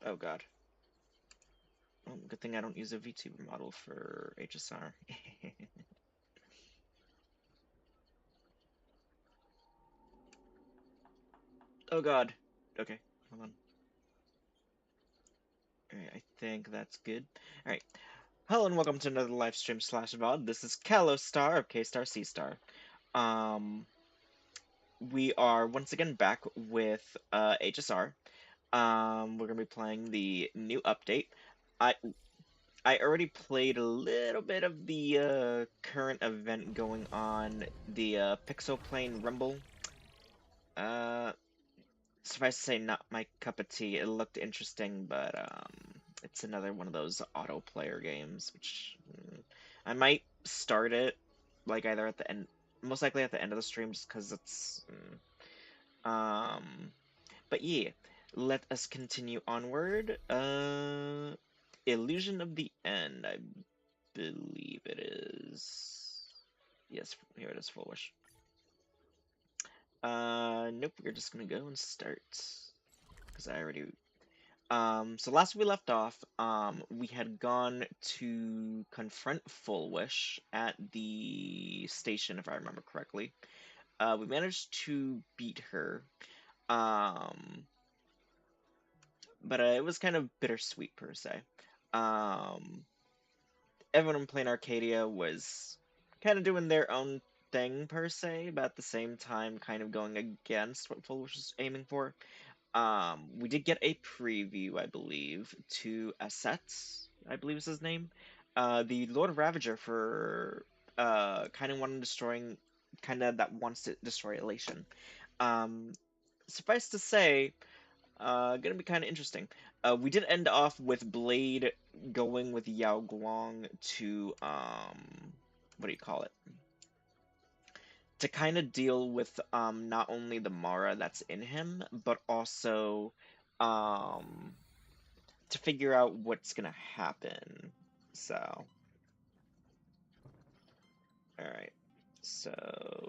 Oh god. Well, good thing I don't use a VTuber model for HSR. Oh god. Okay, hold on. Alright, I think that's good. Alright. Hello and welcome to another live stream slash VOD. This is Kalostar of K-Star C-Star. Um, we are once again back with HSR. We're gonna be playing the new update. I I already played a little bit of the current event going on, the Pixel Plane Rumble. Uh, Suffice to say, not my cup of tea. It looked interesting, but it's another one of those auto player games, which I might start it like either at the end, most likely at the end of the stream, just because it's. But yeah, let us continue onward. Illusion of the End, I believe it is. Yes, here it is, Full Wish. Nope, we're just gonna go and start. Because I already so last we left off, we had gone to confront Full Wish at the station, if I remember correctly. We managed to beat her, um, but it was kind of bittersweet per se. Um, Everyone playing Arcadia was kind of doing their own thing per se, but at the same time, kind of going against what Full Wish was aiming for. We did get a preview, I believe, to Asset, I believe is his name. The Lord Ravager for kind of one destroying, kind of that wants to destroy Elation. Um, Suffice to say, gonna be kind of interesting. We did end off with Blade going with Yao Guang to, what do you call it? To kind of deal with not only the Mara that's in him, but also um to figure out what's gonna happen. So, all right. So,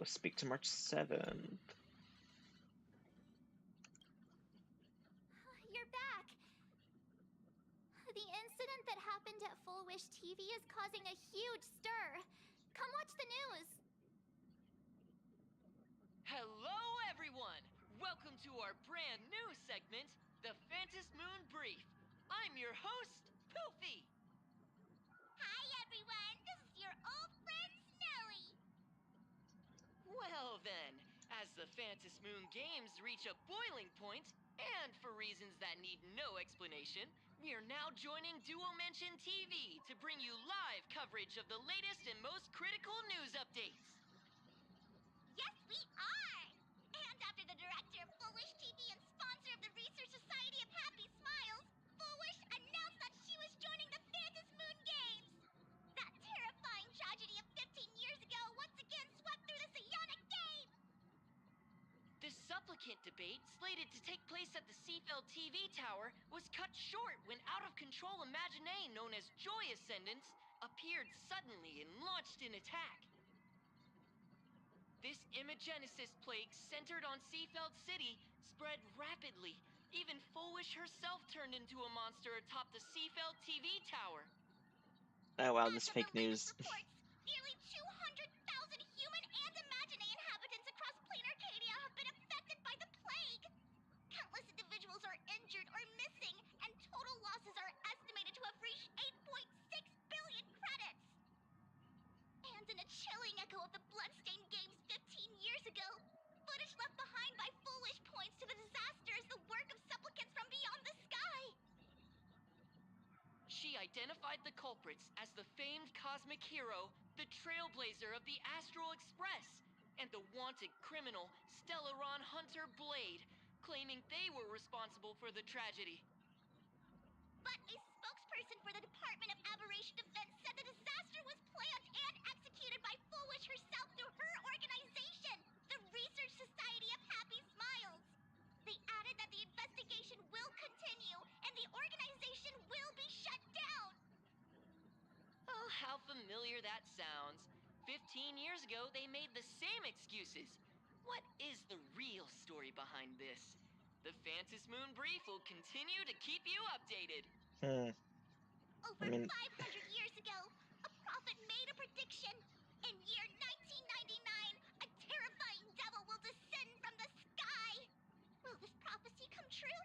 speak to March 7th. You're back! The incident that happened at Full Wish TV is causing a huge stir. Come watch the news! Hello, everyone! Welcome to our brand new segment, the Phantom Moon Brief. I'm your host, Poofy. Hi everyone, this is your old friend Snowy! Well then, as the Phantom Moon games reach a boiling point, and for reasons that need no explanation, we are now joining Duo Mention TV to bring you live coverage of the latest and most critical news updates. Yes, we are! And after the director of Full Wish TV and sponsor of the Research Society of Happy Smiles, Full Wish announced that she was joining the Phantom Moon Games! That terrifying tragedy of 15 years ago once again swept through the psionic game! The supplicant debate, slated to take place at the Seafeld TV tower, was cut short when out-of-control Imagine known as Joy Ascendants appeared suddenly and launched an attack. This Imagenesis plague centered on Seafeld City spread rapidly. Even Fullwish herself turned into a monster atop the Seafeld TV tower. Oh wow, As this of the fake latest news. reports, nearly 200,000 human and Imagine inhabitants across plain Arcadia have been affected by the plague. Countless individuals are injured or missing, and total losses are estimated to have reached 8.6 billion credits. And in a chilling echo of the Bloodstained Games 15 years ago, footage left behind by Foolish points to the disaster as the work of supplicants from beyond the sky. She identified the culprits as the famed cosmic hero, the trailblazer of the Astral Express, and the wanted criminal, Stellaron Hunter Blade, claiming they were responsible for the tragedy. But a spokesperson for the Department of Aberration Defense said the disaster was planned and executed by Foolish herself through her organization, the Research Society of Happy Smiles. They added that the investigation will continue and the organization will be shut down. Oh, how familiar that sounds. 15 years ago, they made the same excuses. What is the real story behind this? The Fantasy Moon Brief will continue to keep you updated. Hmm. Over I mean, 500 years ago, a prophet made a prediction. In year 1999, a terrifying devil will descend from the sky. Will this prophecy come true?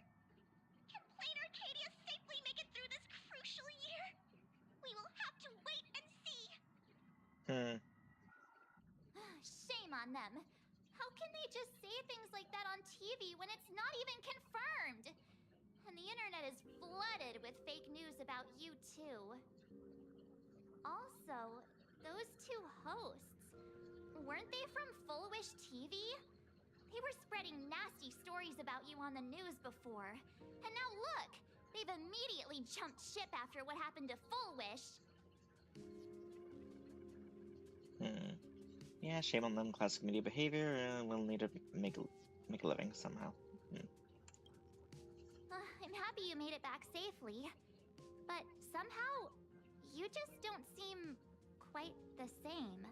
Can Plain Arcadia safely make it through this crucial year? We will have to wait and see. hmm. Shame on them. How can they just say things like that on TV when it's not even confirmed? And the internet is flooded with fake news about you too. Also, those two hosts, weren't they from Full Wish TV? They were spreading nasty stories about you on the news before. And now look, they've immediately jumped ship after what happened to Full Wish. Hmm. Yeah, shame on them. Classic media behavior. We'll need to make a living somehow. I'm happy you made it back safely. But somehow, you just don't seem quite the same.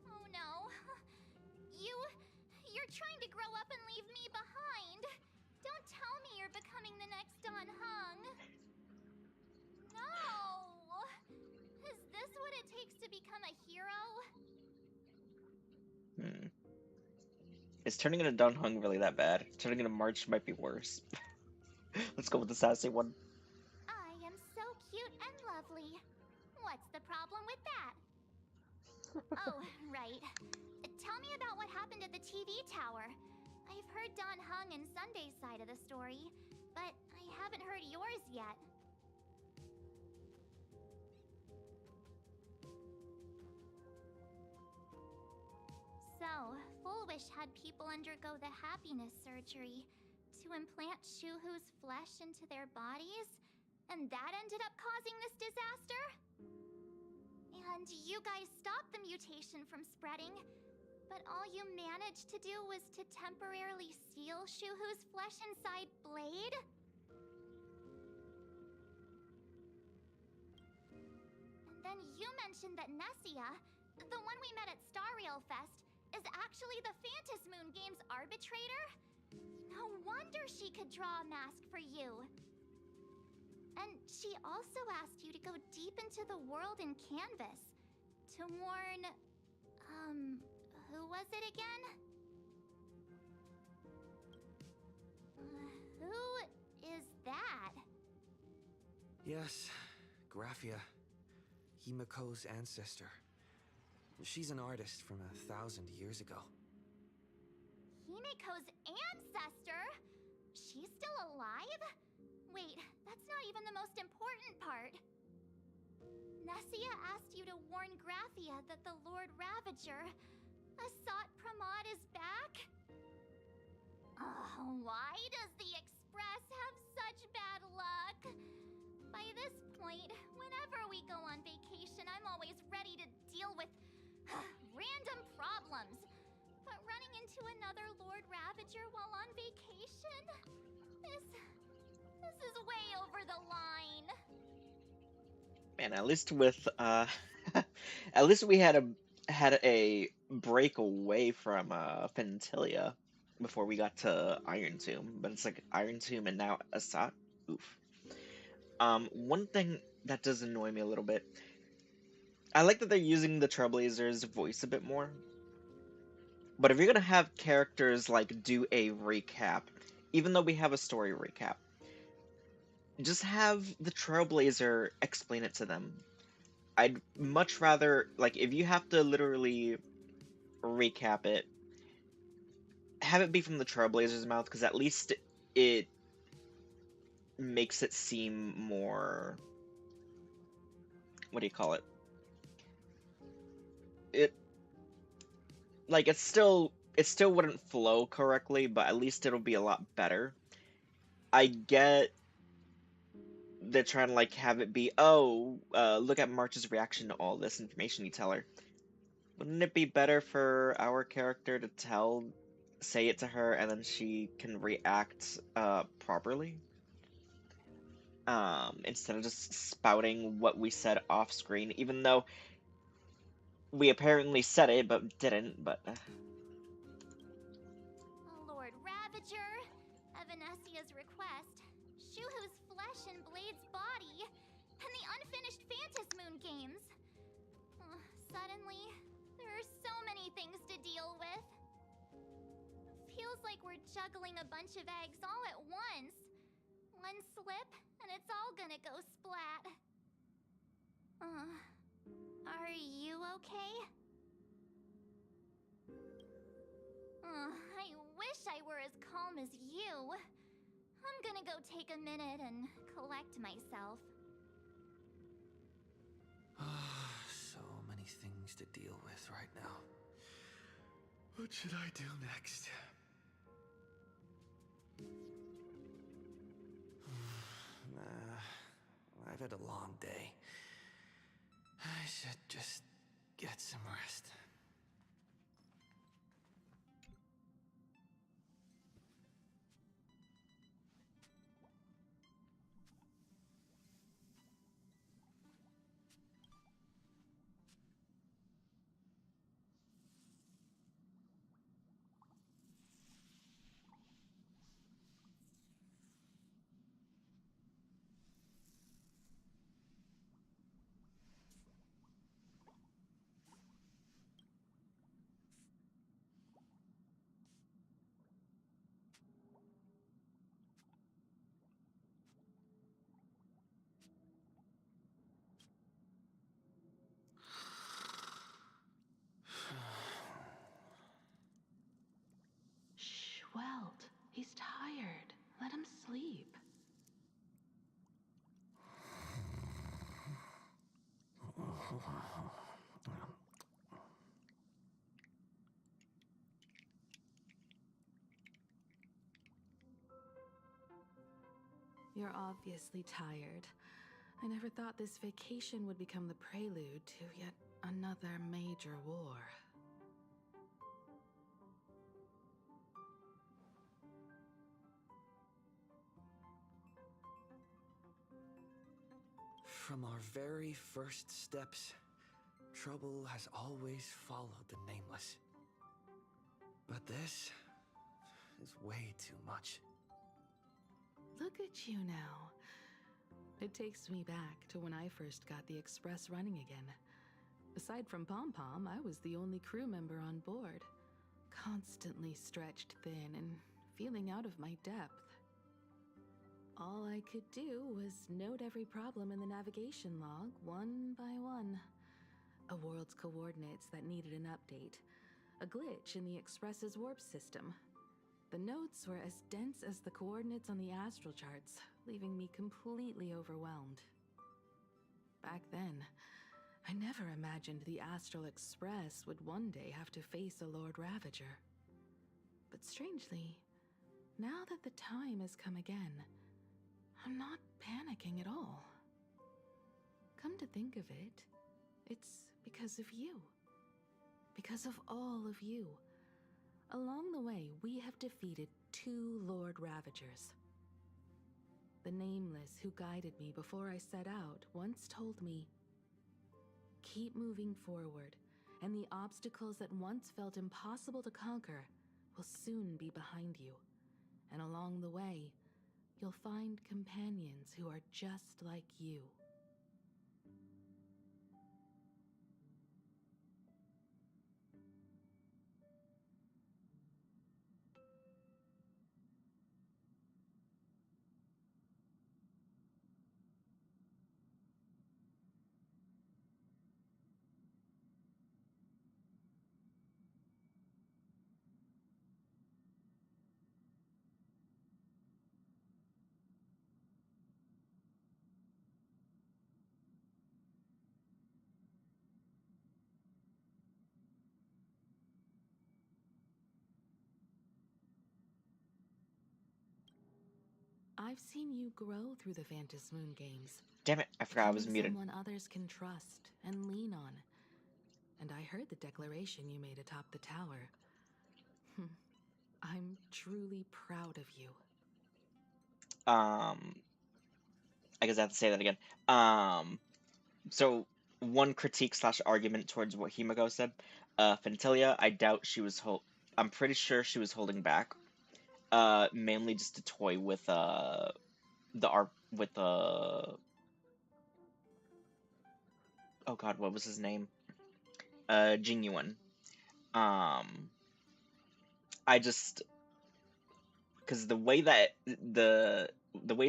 Oh no. You're trying to grow up and leave me behind. Don't tell me you're becoming the next Don Hung. No! Is this what it takes to become a hero? Hmm. Is turning into Don Hung really that bad? Turning into March might be worse. Let's go with the sassy one. I am so cute and lovely. What's the problem with that? Oh, right. Tell me about what happened at the TV tower. I've heard Don Hung and Sunday's side of the story, but I haven't heard yours yet. So, Full Wish had people undergo the happiness surgery to implant Shuhu's flesh into their bodies, and that ended up causing this disaster? And you guys stopped the mutation from spreading, but all you managed to do was to temporarily seal Shuhu's flesh inside Blade? And then you mentioned that Nessia, the one we met at Star Rail Fest, is actually the Fantasy Moon Games arbitrator? No wonder she could draw a mask for you. And she also asked you to go deep into the world in Canvas to warn, who was it again? Who is that? Yes, Graphia. Himiko's ancestor. She's an artist from 1,000 years ago. Himiko's ancestor? She's still alive? Wait, that's not even the most important part. Nessia asked you to warn Graphia that the Lord Ravager, Asat Pramod, is back? Why does the Express have such bad luck? By this point, whenever we go on vacation, I'm always ready to deal with random problems. But running into another Lord Ravager while on vacation? This is way over the line. Man, at least with at least we had a break away from Fentilia before we got to Iron Tomb, but it's like Iron Tomb and now Asat. Oof. One thing that does annoy me a little bit, I like that they're using the Trailblazer's voice a bit more, but if you're gonna have characters like do a recap, even though we have a story recap, just have the Trailblazer explain it to them. I'd much rather, like, if you have to literally recap it, have it be from the Trailblazer's mouth, because at least it makes it seem more. What do you call it? It like it still wouldn't flow correctly, but at least it'll be a lot better. I get they're trying to like have it be, oh, look at March's reaction to all this information you tell her. Wouldn't it be better for our character to say it to her, and then she can react properly? Instead of just spouting what we said off screen, even though we apparently said it but didn't. But Lord Ravager, Evanesia's request, Shuhu's flesh and Blade's body, and the unfinished Phantas Moon games. Suddenly, there are so many things to deal with. Feels like we're juggling a bunch of eggs all at once. One slip, and it's all gonna go splat. Are you okay? I wish I were as calm as you. I'm gonna go take a minute and collect myself. So many things to deal with right now. What should I do next? I've had a long day. I should just get some rest. Shh, Welt. He's tired. Let him sleep. You're obviously tired. I never thought this vacation would become the prelude to yet another major war. From our very first steps, trouble has always followed the Nameless. But this is way too much. Look at you now. It takes me back to when I first got the Express running again. Aside from Pom Pom, I was the only crew member on board, constantly stretched thin and feeling out of my depth. All I could do was note every problem in the navigation log, one by one. A world's coordinates that needed an update, a glitch in the Express's warp system. The notes were as dense as the coordinates on the astral charts, leaving me completely overwhelmed. Back then, I never imagined the Astral Express would one day have to face a Lord Ravager. But strangely, now that the time has come again, I'm not panicking at all. Come to think of it, it's because of you. Because of all of you. Along the way, we have defeated 2 Lord Ravagers. The Nameless who guided me before I set out once told me, keep moving forward, and the obstacles that once felt impossible to conquer will soon be behind you. And along the way, you'll find companions who are just like you. I've seen you grow through the Phantas Moon games. Damn it, I forgot I was Becoming muted. someone others can trust and lean on. And I heard the declaration you made atop the tower. I'm truly proud of you. I guess I have to say that again. So one critique slash argument towards what Himiko said. Fentilia, I doubt she was I'm pretty sure she was holding back. mainly just to toy with the art with oh god, what was his name? Genuine. Um, I just because the way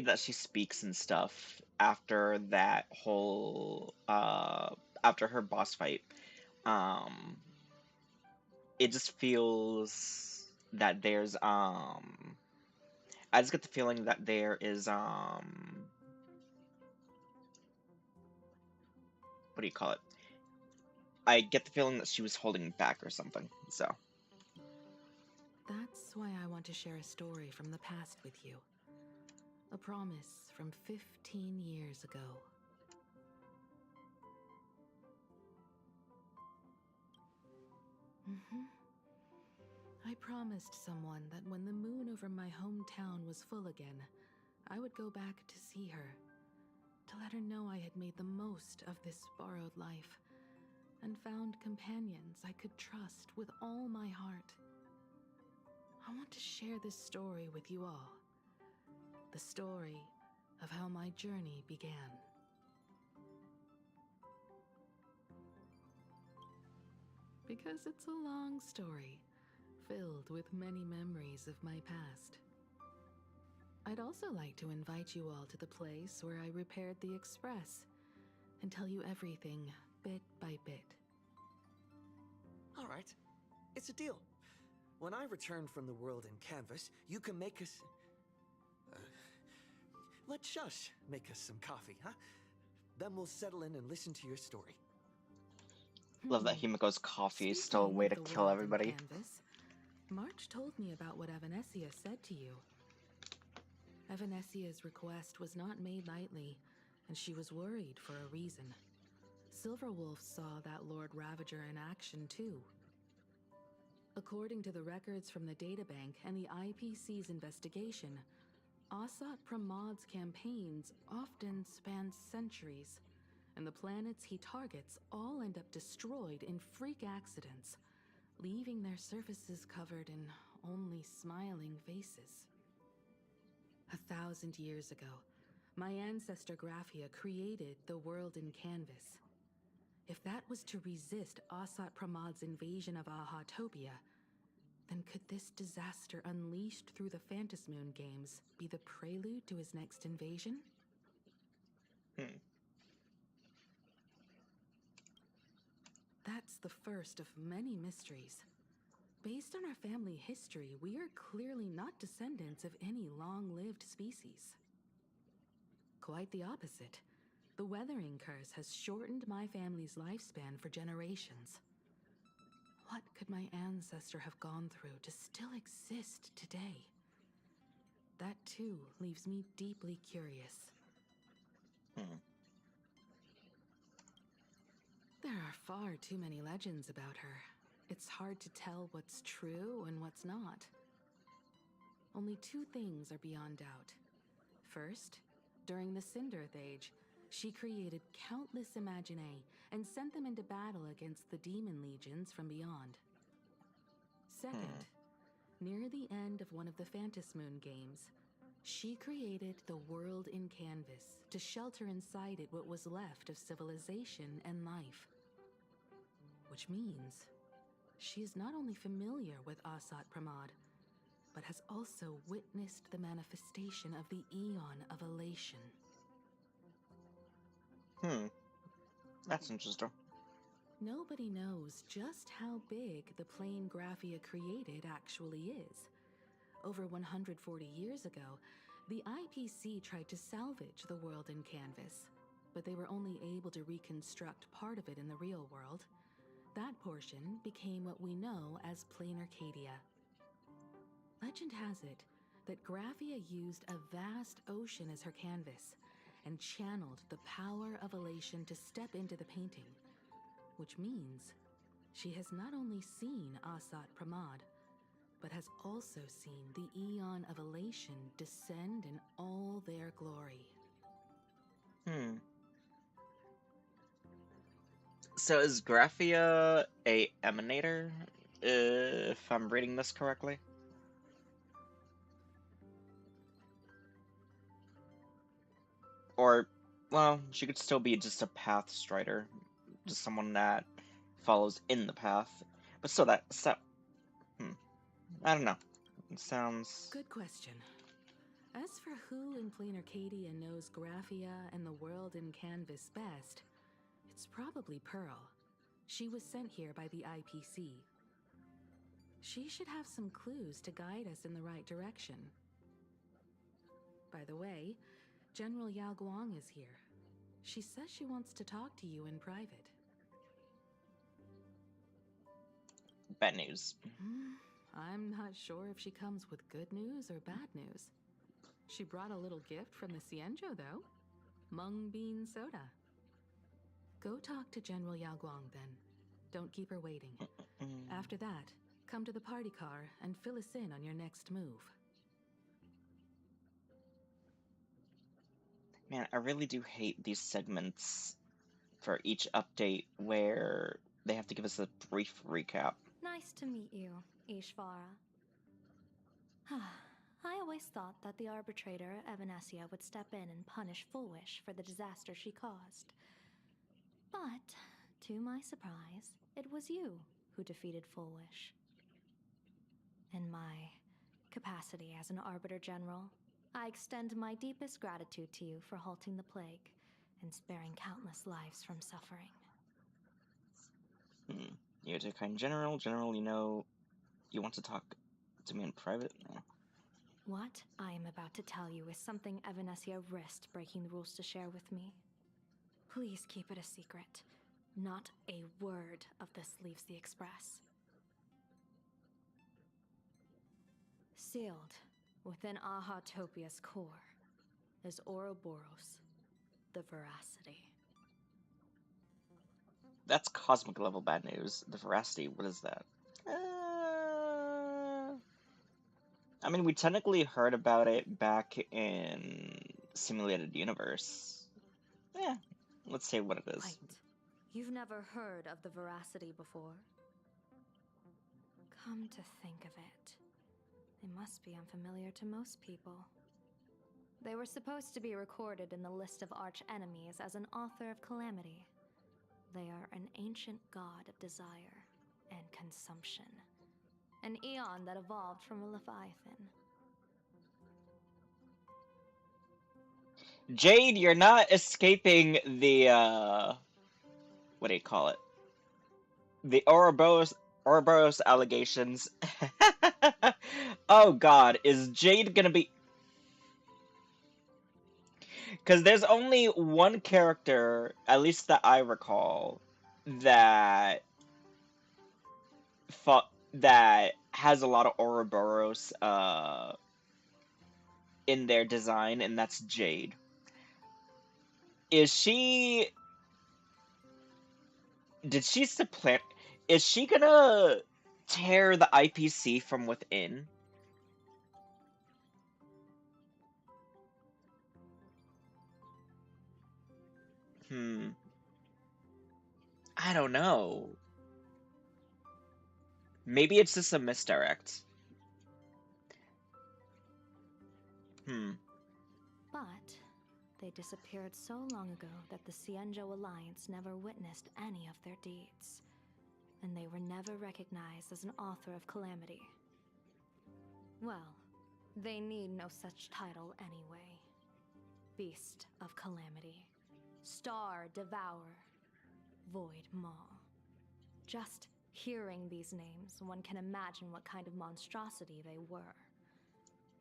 that she speaks and stuff after that whole after her boss fight, um, it just feels that there's I just get the feeling that there is what do you call it? I get the feeling that she was holding back or something. So, That's why I want to share a story from the past with you. A promise from 15 years ago. hmm I promised someone that when the moon over my hometown was full again, I would go back to see her, to let her know I had made the most of this borrowed life and found companions I could trust with all my heart. I want to share this story with you all. The story of how my journey began. Because it's a long story, filled with many memories of my past. I'd also like to invite you all to the place where I repaired the Express and tell you everything bit by bit. All right, it's a deal. When I return from the world in canvas, you can make us. Uh, let Shush make us some coffee, huh? Then we'll settle in and listen to your story. love that Himiko's coffee is still a Speaking way of to the kill world in everybody. canvas, March told me about what Evanesia said to you. Evanesia's request was not made lightly, and she was worried for a reason. Silverwolf saw that Lord Ravager in action too. According to the records from the databank and the IPC's investigation, Asat Pramad's campaigns often span centuries, and the planets he targets all end up destroyed in freak accidents, leaving their surfaces covered in only smiling faces. 1,000 years ago, my ancestor Graphia created the world in canvas. If that was to resist Asat Pramad's invasion of Ahatopia, then could this disaster unleashed through the Phantasmoon games be the prelude to his next invasion? Hmm. That's the first of many mysteries. Based on our family history, we are clearly not descendants of any long-lived species. Quite the opposite. The weathering curse has shortened my family's lifespan for generations. What could my ancestor have gone through to still exist today? That too leaves me deeply curious. Hmm. There are far too many legends about her. It's hard to tell what's true and what's not. Only two things are beyond doubt. First, during the Cinderth Age, she created countless Imaginae and sent them into battle against the demon legions from beyond. Hmm. Second, near the end of one of the Phantasmoon games, she created the world in canvas to shelter inside it what was left of civilization and life. Which means she is not only familiar with Asat Pramad, but has also witnessed the manifestation of the Eon of Elation. Hmm. That's interesting. Nobody knows just how big the plane Graphia created actually is. Over 140 years ago, the IPC tried to salvage the world in canvas, but they were only able to reconstruct part of it in the real world. That portion became what we know as Plain Arcadia. Legend has it that Graphia used a vast ocean as her canvas and channeled the power of elation to step into the painting, which means she has not only seen Asat Pramad, but has also seen the Eon of Elation descend in all their glory. Hmm. So is Graphia a emanator, if I'm reading this correctly? Or, well, she could still be just a path strider, just someone that follows in the path. But still, I don't know. It sounds. Good question. As for who in Plain Arcadia knows Graphia and the world in Canvas best, it's probably Pearl. She was sent here by the IPC. She should have some clues to guide us in the right direction. By the way, General Yao Guang is here. She says she wants to talk to you in private. Bad news. I'm not sure if she comes with good news or bad news. She brought a little gift from the Cienjo, though. Mung bean soda. Go talk to General Yao Guang, then. Don't keep her waiting. After that, come to the party car and fill us in on your next move. Man, I really do hate these segments for each update where they have to give us a brief recap. Nice to meet you, Ishvara. I always thought that the arbitrator, Evanesia, would step in and punish Fullwish for the disaster she caused. But, to my surprise, it was you who defeated Fullwish. In my capacity as an Arbiter General, I extend my deepest gratitude to you for halting the plague and sparing countless lives from suffering. You're a kind general. General, you want to talk to me in private? No. What I am about to tell you is something Evanesia risked breaking the rules to share with me. Please keep it a secret. Not a word of this leaves the Express. Sealed within Ahatopia's core is Ouroboros, the Veracity. That's cosmic level bad news. The veracity, what is that? I mean, we technically heard about it back in Simulated Universe. Yeah, let's say what it is. Wait, you've never heard of the Veracity before? Come to think of it, they must be unfamiliar to most people. They were supposed to be recorded in the list of arch-enemies as an author of calamity. They are an ancient god of desire and consumption. An eon that evolved from a leviathan. Jade, you're not escaping the, what do you call it? The Ouroboros allegations. Oh god, is Jade gonna be... Because there's only one character, at least that I recall, that that has a lot of Ouroboros in their design, and that's Jade. Is she... Did she supplant... Is she gonna tear the IPC from within? I don't know. Maybe it's just a misdirect. But they disappeared so long ago that the Cienjo Alliance never witnessed any of their deeds. And they were never recognized as an author of calamity. Well, they need no such title anyway. Beast of Calamity, Star Devourer, Void Maw. Just hearing these names, one can imagine what kind of monstrosity they were.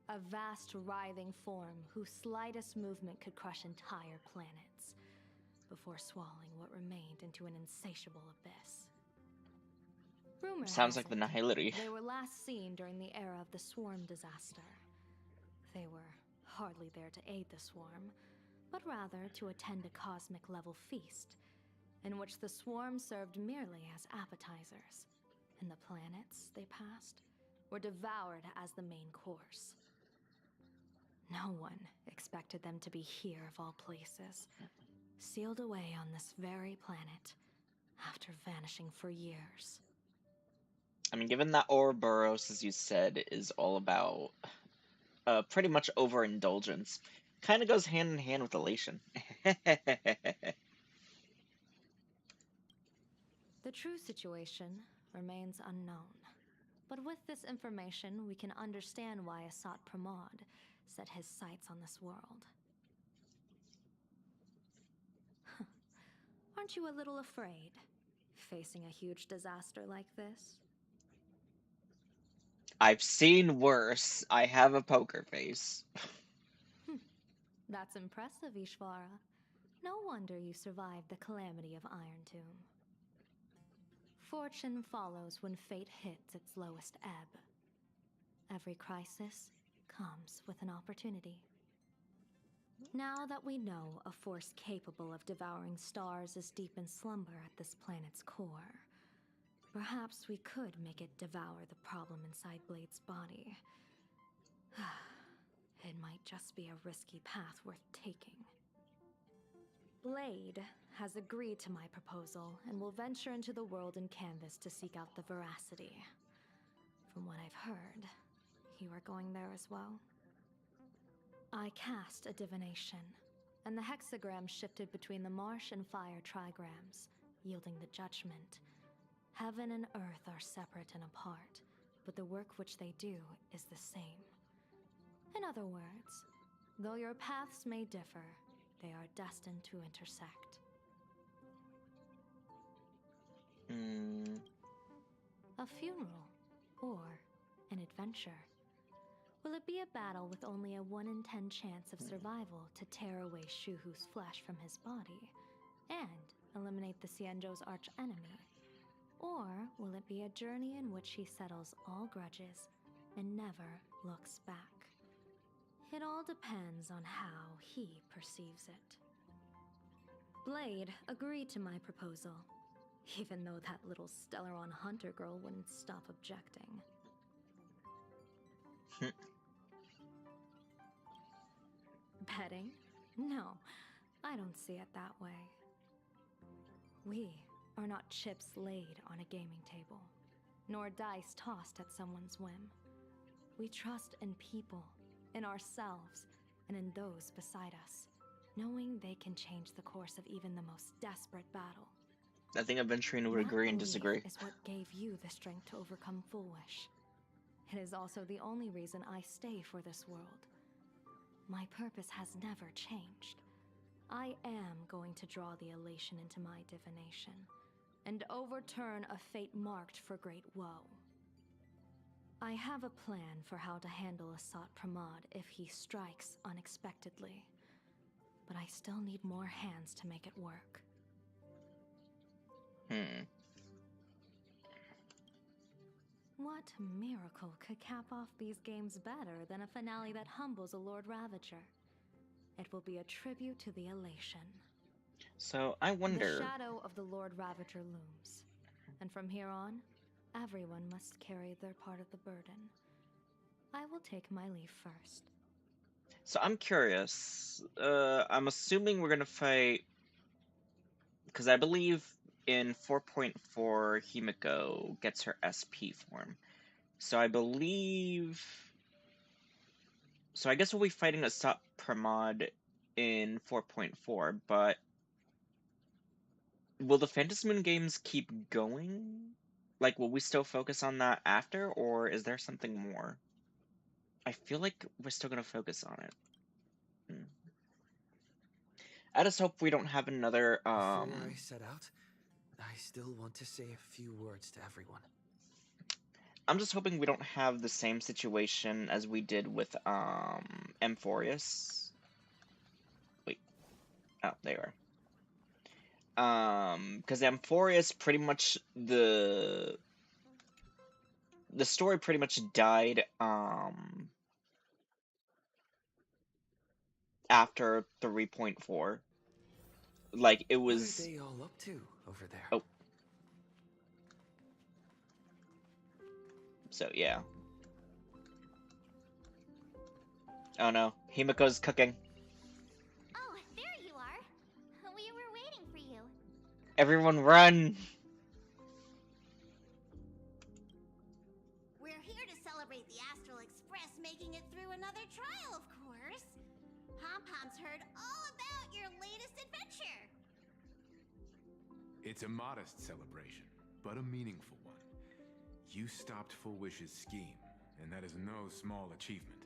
A vast, writhing form whose slightest movement could crush entire planets, before swallowing what remained into an insatiable abyss. Rumor Sounds has like the it, Nihility. they were last seen during the era of the Swarm disaster. They were hardly there to aid the Swarm, but rather to attend a cosmic-level feast, in which the Swarm served merely as appetizers, and the planets they passed were devoured as the main course. No one expected them to be here of all places, sealed away on this very planet, after vanishing for years. I mean, given that Ouroboros, as you said, is all about pretty much overindulgence, Kind of goes hand in hand with elation. The true situation remains unknown. But with this information, we can understand why Asat Pramod set his sights on this world. Aren't you a little afraid, facing a huge disaster like this? I've seen worse. I have a poker face. That's impressive, Ishvara. No wonder you survived the calamity of Iron Tomb. Fortune follows when fate hits its lowest ebb. Every crisis comes with an opportunity. Now that we know a force capable of devouring stars is deep in slumber at this planet's core, perhaps we could make it devour the problem inside Blade's body. It might just be a risky path worth taking. Blade has agreed to my proposal and will venture into the world in Canvas to seek out the veracity. From what I've heard, you are going there as well? I cast a divination, and the hexagram shifted between the marsh and fire trigrams, yielding the judgment. Heaven and earth are separate and apart, but the work which they do is the same. In other words, though your paths may differ, they are destined to intersect. A funeral, or an adventure. Will it be a battle with only a 1 in 10 chance of survival to tear away Shuhu's flesh from his body, and eliminate the Xianzhou's arch-enemy? Or will it be a journey in which he settles all grudges and never looks back? It all depends on how he perceives it. Blade agreed to my proposal, even though that little Stellaron hunter girl wouldn't stop objecting. Betting? No, I don't see it that way. We are not chips laid on a gaming table, nor dice tossed at someone's whim. We trust in people, in ourselves, and in those beside us, knowing they can change the course of even the most desperate battle. I think Aventurine would That agree and belief disagree. is what gave you the strength to overcome Foolish. It is also the only reason I stay for this world. My purpose has never changed. I am going to draw the elation into my divination, and overturn a fate marked for great woe. I have a plan for how to handle Asat Pramod if he strikes unexpectedly, but I still need more hands to make it work. What miracle could cap off these games better than a finale that humbles a Lord Ravager? It will be a tribute to the elation. So I The wonder. shadow of the Lord Ravager looms, and from here on, everyone must carry their part of the burden. I will take my leave first. So I'm curious. I'm assuming we're gonna fight because I believe in 4.4 Himiko gets her SP form. So I believe. So I guess we'll be fighting Asat Pramod in 4.4, but will the Phantasy Moon games keep going? Like, will we still focus on that after, or is there something more? I feel like we're still gonna focus on it. I just hope we don't have another, Before I set out, I still want to say a few words to everyone. I'm just hoping we don't have the same situation as we did with, Amphorius. Wait. Oh, there you are. Because Amphorius pretty much, the story pretty much died, after 3.4. Like, it What are was... they all up to over there? Oh. So, yeah. Oh no, Himiko's cooking. Oh, there you are. We were waiting for you. Everyone run! We're here to celebrate the Astral Express making it through another trial, of course. Pom heard all about your latest adventure. It's a modest celebration, but a meaningful one. You stopped Full Wish's scheme, and that is no small achievement.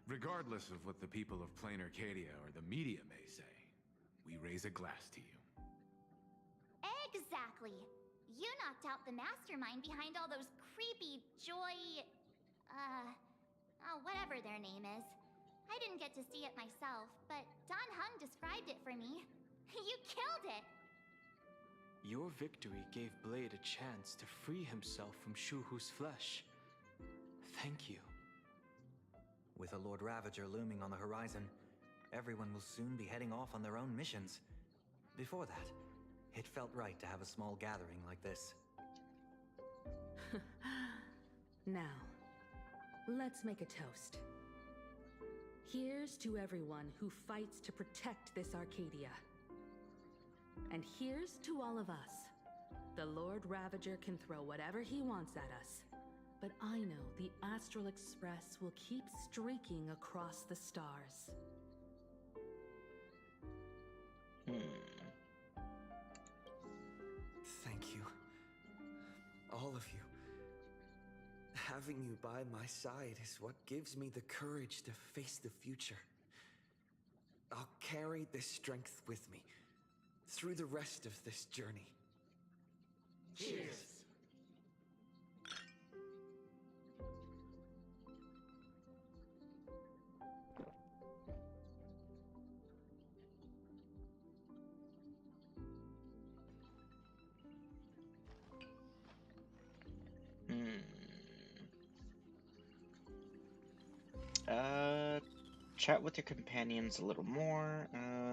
Regardless of what the people of Plain Arcadia or the media may say, we raise a glass to you. Exactly. You knocked out the mastermind behind all those creepy whatever their name is. I didn't get to see it myself, but Don Hung described it for me. You killed it! Your victory gave Blade a chance to free himself from Shuhu's flesh. Thank you. With a Lord Ravager looming on the horizon, everyone will soon be heading off on their own missions. Before that, it felt right to have a small gathering like this. Now, let's make a toast. Here's to everyone who fights to protect this Arcadia. And here's to all of us. The Lord Ravager can throw whatever he wants at us, but I know the Astral Express will keep streaking across the stars. Thank you. All of you. Having you by my side is what gives me the courage to face the future. I'll carry this strength with me through the rest of this journey. Cheers! Chat with your companions a little more.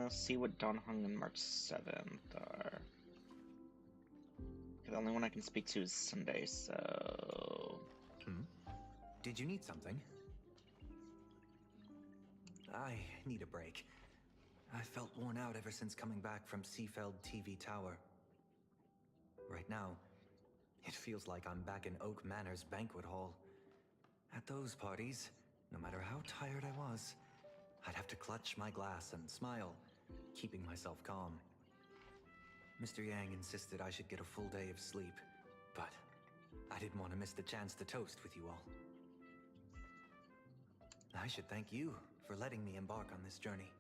See what Don Hung and March 7th are. The only one I can speak to is Sunday, so... Did you need something? I need a break. I felt worn out ever since coming back from Seafeld TV Tower. Right now, it feels like I'm back in Oak Manor's banquet hall. At those parties, no matter how tired I was, I'd have to clutch my glass and smile, keeping myself calm. Mr. Yang insisted I should get a full day of sleep, but I didn't want to miss the chance to toast with you all. I should thank you for letting me embark on this journey.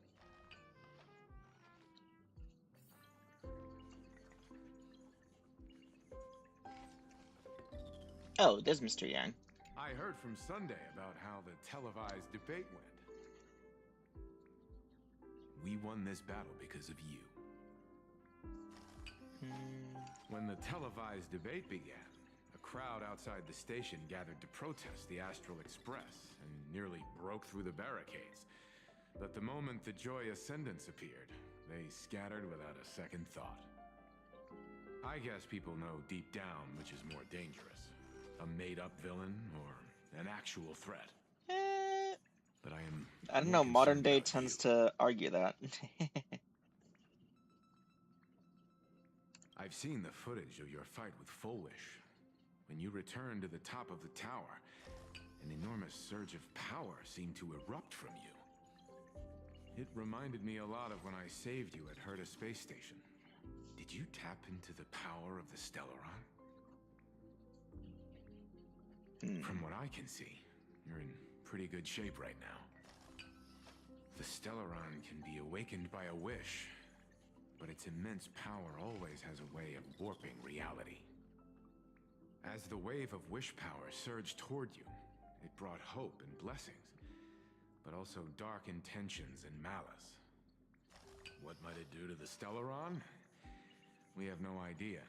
Oh, there's Mr. Yang. I heard from Sunday about how the televised debate went. We won this battle because of you. When the televised debate began, a crowd outside the station gathered to protest the Astral Express and nearly broke through the barricades. But the moment the Joy Ascendants appeared, they scattered without a second thought. I guess people know deep down which is more dangerous, a made-up villain or an actual threat. But I don't know, modern day tends to argue that. I've seen the footage of your fight with Fullwish. When you returned to the top of the tower, an enormous surge of power seemed to erupt from you. It reminded me a lot of when I saved you at Herta Space Station. Did you tap into the power of the Stellaron? From what I can see, you're in pretty good shape right now. The Stellaron can be awakened by a wish, but its immense power always has a way of warping reality. As the wave of wish power surged toward you, it brought hope and blessings, but also dark intentions and malice. What might it do to the Stellaron? We have no idea.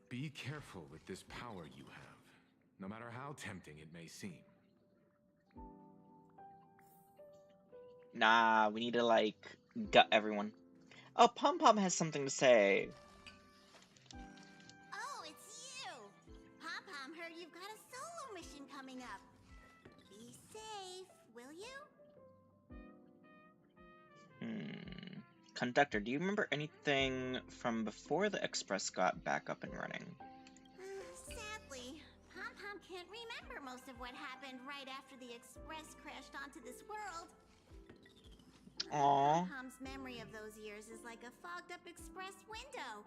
Be careful with this power you have, no matter how tempting it may seem. Nah, we need to, like, gut everyone. Oh, Pom Pom has something to say. Oh, it's you! Pom-Pom heard you've got a solo mission coming up. Be safe, will you? Conductor, do you remember anything from before the Express got back up and running? Sadly, Pom-Pom can't remember most of what happened right after the Express crashed onto this world. Aw. Pom-Pom's memory of those years is like a fogged-up express window.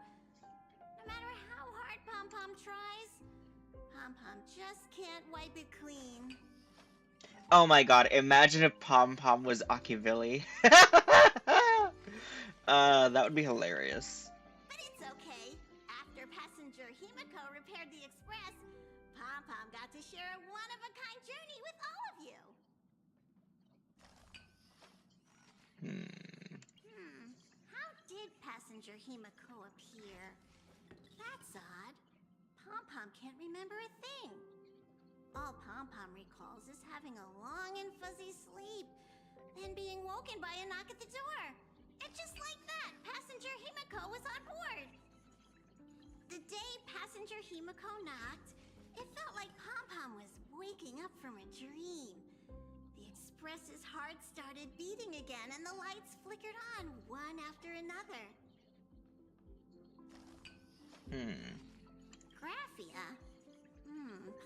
No matter how hard Pom-Pom tries, Pom-Pom just can't wipe it clean. Oh my god, imagine if Pom Pom was Akivili. That would be hilarious. But it's okay. After passenger Himiko repaired the express, Pom-Pom got to share a one-of-a-kind journey with all of you. How did passenger Himiko appear? That's odd. Pom-Pom can't remember a thing. All Pom-Pom recalls is having a long and fuzzy sleep, then being woken by a knock at the door. And just like that, passenger Himiko was on board. The day passenger Himiko knocked, it felt like Pom-Pom was waking up from a dream. The express's heart started beating again, and the lights flickered on one after another. Graphia?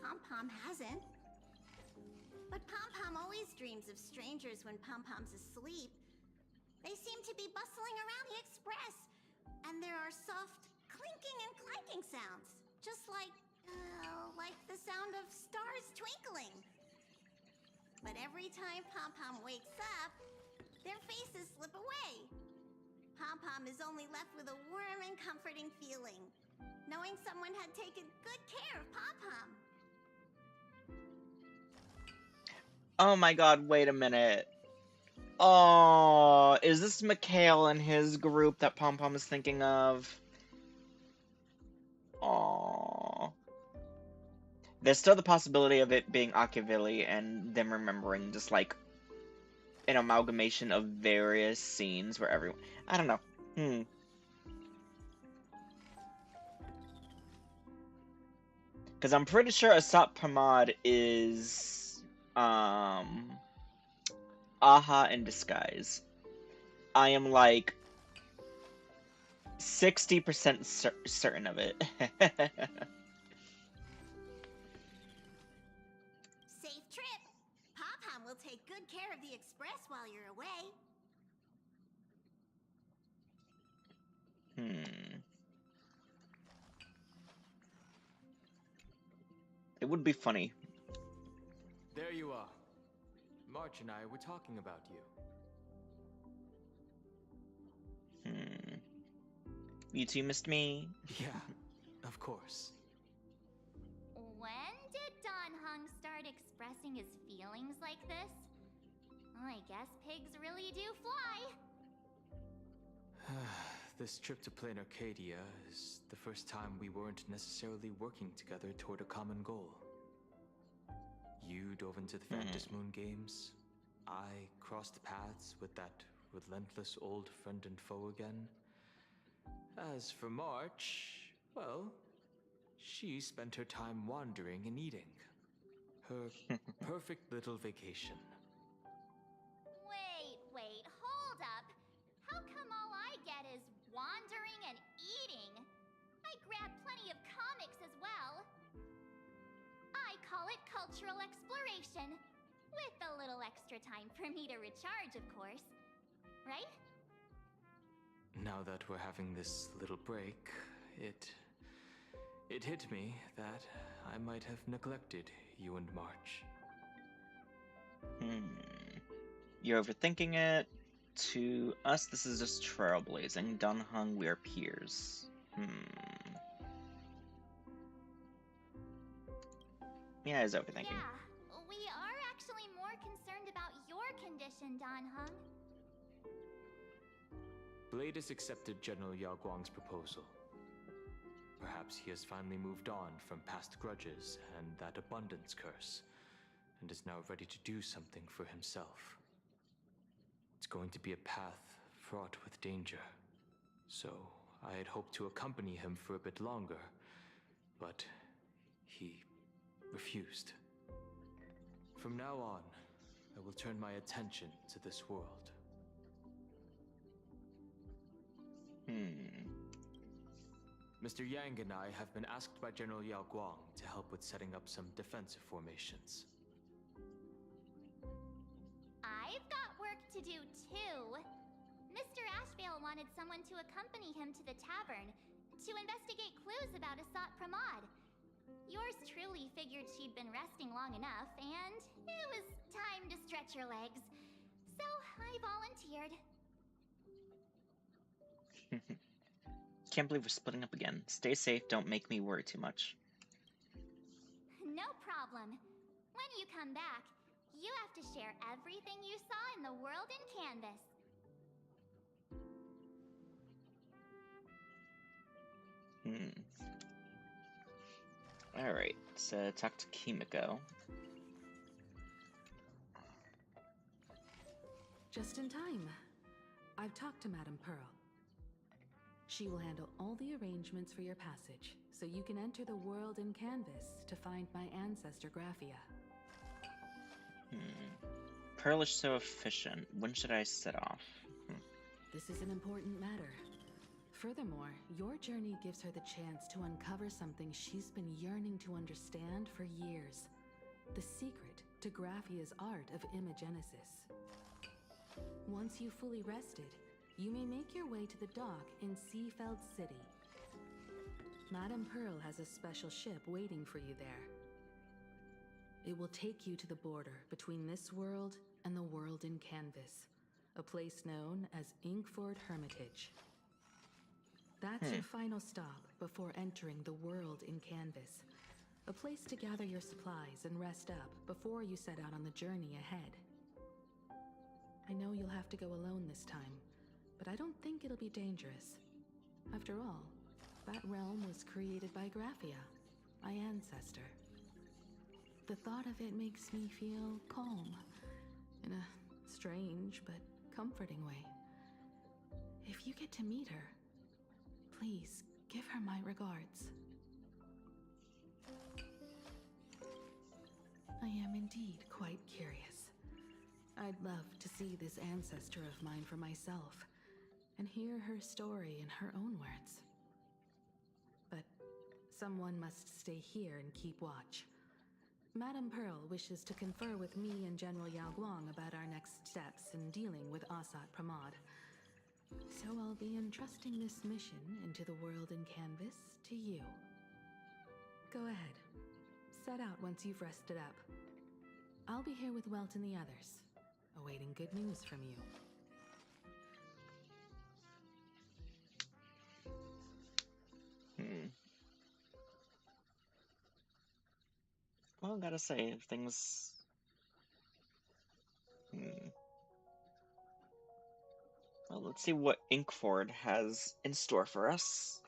Pom-Pom hasn't. But Pom-Pom always dreams of strangers when Pom-Pom's asleep. They seem to be bustling around the express, and there are soft clinking and clanking sounds, just like the sound of stars twinkling. But every time Pom-Pom wakes up, their faces slip away. Pom-Pom is only left with a warm and comforting feeling, knowing someone had taken good care of Pom-Pom. Oh my god, wait a minute. Oh, is this Mikhail and his group that Pom Pom is thinking of? Oh. There's still the possibility of it being Akivili and them remembering just like an amalgamation of various scenes where everyone... I don't know. Because I'm pretty sure Asap Pramod is... Aha in disguise. I am like 60% certain of it. Safe trip. Pom-Pom will take good care of the express while you're away. It would be funny. There you are. March and I were talking about you. You two missed me? Yeah, of course. When did Don Hung start expressing his feelings like this? I guess pigs really do fly. This trip to Plain Arcadia is the first time we weren't necessarily working together toward a common goal. You dove into the Phantom Moon games. I crossed paths with that relentless old friend and foe again. As for March, well, she spent her time wandering and eating. Her perfect little vacation. Wait, hold up. How come all I get is wandering and eating? I grabbed plenty of comics as well. I call it cultural exploration. With a little extra time for me to recharge, of course. Right? Now that we're having this little break, it hit me that I might have neglected you and March. You're overthinking it. To us, this is just trailblazing. Don Hung, we are peers. Yeah, I was overthinking. Yeah, we are actually more concerned about your condition, Don Hung. Blade has accepted General Yao Guang's proposal. Perhaps he has finally moved on from past grudges and that abundance curse, and is now ready to do something for himself. It's going to be a path fraught with danger, so I had hoped to accompany him for a bit longer, but he refused. From now on, I will turn my attention to this world. Mr. Yang and I have been asked by General Yao Guang to help with setting up some defensive formations. I've got work to do too. Mr. Ashvale wanted someone to accompany him to the tavern to investigate clues about Asat Pramod. Yours truly figured she'd been resting long enough, and it was time to stretch her legs. So I volunteered. Can't believe we're splitting up again. Stay safe, don't make me worry too much. No problem. When you come back, you have to share everything you saw in the world in Canvas. Alright, so talk to Kimiko. Just in time. I've talked to Madame Pearl. She will handle all the arrangements for your passage, so you can enter the world in Canvas to find my ancestor Graphia. Pearl is so efficient. When should I set off? This is an important matter. Furthermore, your journey gives her the chance to uncover something she's been yearning to understand for years. The secret to Graphia's art of imagenesis. Once you've fully rested, you may make your way to the dock in Seafeld City. Madame Pearl has a special ship waiting for you there. It will take you to the border between this world and the world in Canvas, a place known as Inkford Hermitage. That's your final stop before entering the world in Canvas, a place to gather your supplies and rest up before you set out on the journey ahead. I know you'll have to go alone this time, but I don't think it'll be dangerous. After all, that realm was created by Graphia, my ancestor. The thought of it makes me feel calm, in a strange but comforting way. If you get to meet her, please give her my regards. I am indeed quite curious. I'd love to see this ancestor of mine for myself, and hear her story in her own words. But someone must stay here and keep watch. Madame Pearl wishes to confer with me and General Yao Guang about our next steps in dealing with Asat Pramod. So I'll be entrusting this mission into the world in Canvas to you. Go ahead. Set out once you've rested up. I'll be here with Welt and the others, awaiting good news from you. Well, gotta say, things... Well, let's see what Inkford has in store for us.